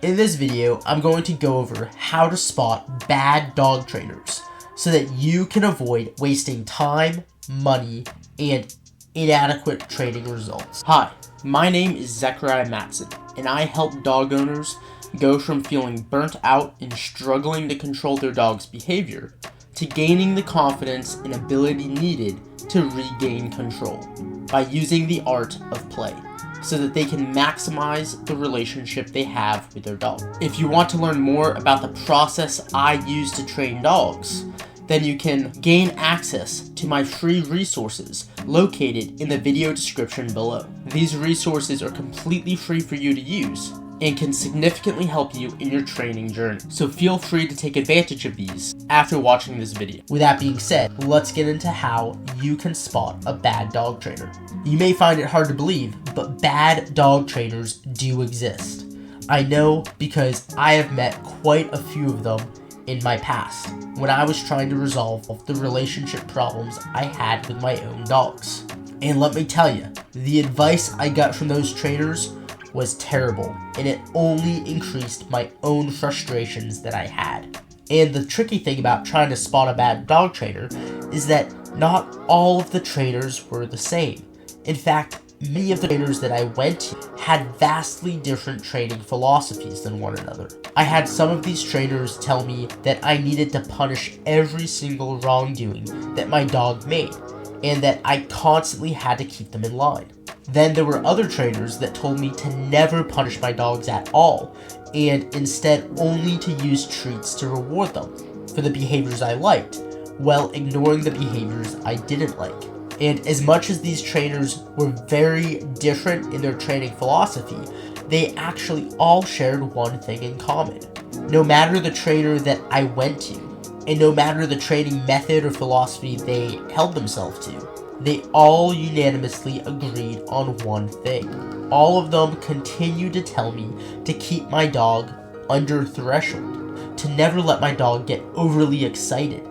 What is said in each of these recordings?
In this video, I'm going to go over how to spot bad dog trainers so that you can avoid wasting time, money, and inadequate training results. Hi, my name is Zechariah Matson, and I help dog owners go from feeling burnt out and struggling to control their dog's behavior to gaining the confidence and ability needed to regain control by using the art of play, so that they can maximize the relationship they have with their dog. If you want to learn more about the process I use to train dogs, then you can gain access to my free resources located in the video description below. These resources are completely free for you to use and can significantly help you in your training journey. So feel free to take advantage of these after watching this video. With that being said, let's get into how you can spot a bad dog trainer. You may find it hard to believe, but bad dog trainers do exist. I know because I have met quite a few of them in my past when I was trying to resolve the relationship problems I had with my own dogs. And let me tell you, the advice I got from those trainers was terrible, and it only increased my own frustrations that I had. And the tricky thing about trying to spot a bad dog trainer is that not all of the trainers were the same. In fact, many of the trainers that I went to had vastly different training philosophies than one another. I had some of these trainers tell me that I needed to punish every single wrongdoing that my dog made, and that I constantly had to keep them in line. Then there were other trainers that told me to never punish my dogs at all, and instead only to use treats to reward them for the behaviors I liked, while ignoring the behaviors I didn't like. And as much as these trainers were very different in their training philosophy, they actually all shared one thing in common. No matter the trainer that I went to, and no matter the training method or philosophy they held themselves to, they all unanimously agreed on one thing. All of them continued to tell me to keep my dog under threshold, to never let my dog get overly excited,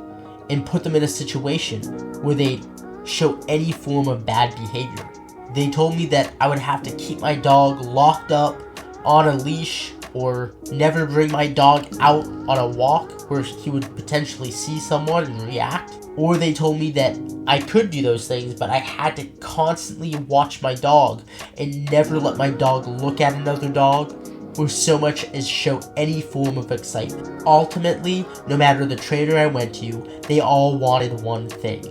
and put them in a situation where they show any form of bad behavior. They told me that I would have to keep my dog locked up on a leash, or never bring my dog out on a walk where he would potentially see someone and react. Or they told me that I could do those things, but I had to constantly watch my dog and never let my dog look at another dog or so much as show any form of excitement. Ultimately, no matter the trainer I went to, they all wanted one thing,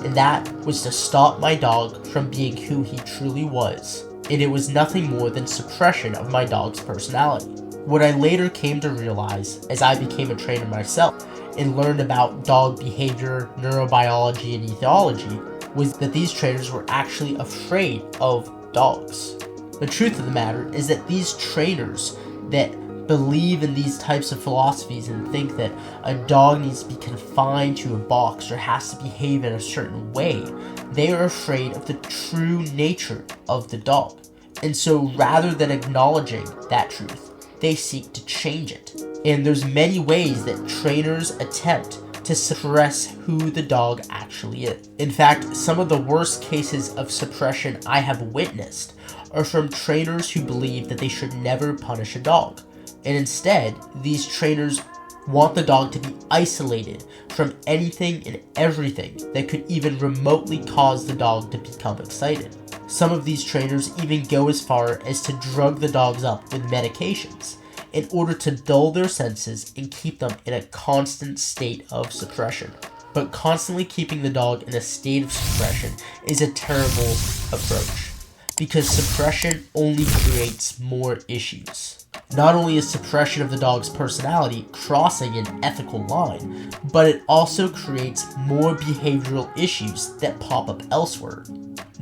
and that was to stop my dog from being who he truly was. And it was nothing more than suppression of my dog's personality. What I later came to realize as I became a trainer myself and learned about dog behavior, neurobiology, and ethology was that these trainers were actually afraid of dogs. The truth of the matter is that these trainers that believe in these types of philosophies and think that a dog needs to be confined to a box or has to behave in a certain way, they are afraid of the true nature of the dog. And so rather than acknowledging that truth, they seek to change it. And there's many ways that trainers attempt to suppress who the dog actually is. In fact, some of the worst cases of suppression I have witnessed are from trainers who believe that they should never punish a dog. And instead, these trainers want the dog to be isolated from anything and everything that could even remotely cause the dog to become excited. Some of these trainers even go as far as to drug the dogs up with medications in order to dull their senses and keep them in a constant state of suppression. But constantly keeping the dog in a state of suppression is a terrible approach, because suppression only creates more issues. Not only is suppression of the dog's personality crossing an ethical line, but it also creates more behavioral issues that pop up elsewhere.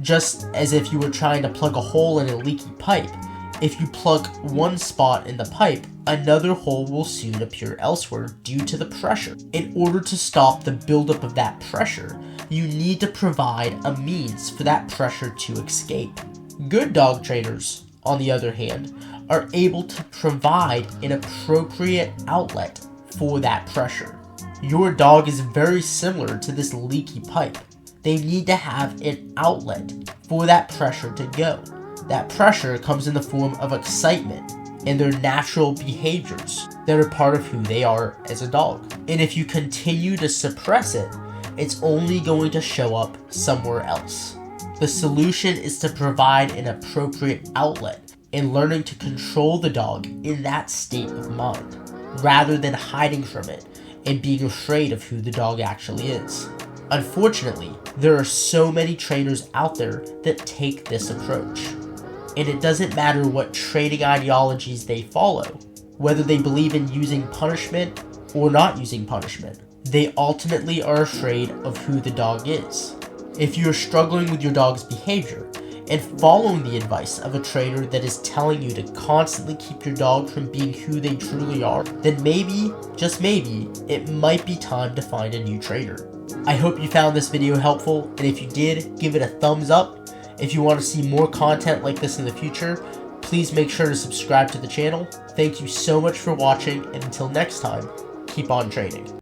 Just as if you were trying to plug a hole in a leaky pipe, if you plug one spot in the pipe, another hole will soon appear elsewhere due to the pressure. In order to stop the buildup of that pressure, you need to provide a means for that pressure to escape. Good dog trainers, on the other hand, are able to provide an appropriate outlet for that pressure. Your dog is very similar to this leaky pipe. They need to have an outlet for that pressure to go. That pressure comes in the form of excitement, and their natural behaviors that are part of who they are as a dog. And if you continue to suppress it, it's only going to show up somewhere else. The solution is to provide an appropriate outlet and learning to control the dog in that state of mind, rather than hiding from it and being afraid of who the dog actually is. Unfortunately, there are so many trainers out there that take this approach. And it doesn't matter what training ideologies they follow, whether they believe in using punishment or not using punishment. They ultimately are afraid of who the dog is. If you're struggling with your dog's behavior and following the advice of a trainer that is telling you to constantly keep your dog from being who they truly are, then maybe, just maybe, it might be time to find a new trainer. I hope you found this video helpful, and if you did, give it a thumbs up. If you want to see more content like this in the future, please make sure to subscribe to the channel. Thank you so much for watching, and until next time, keep on training.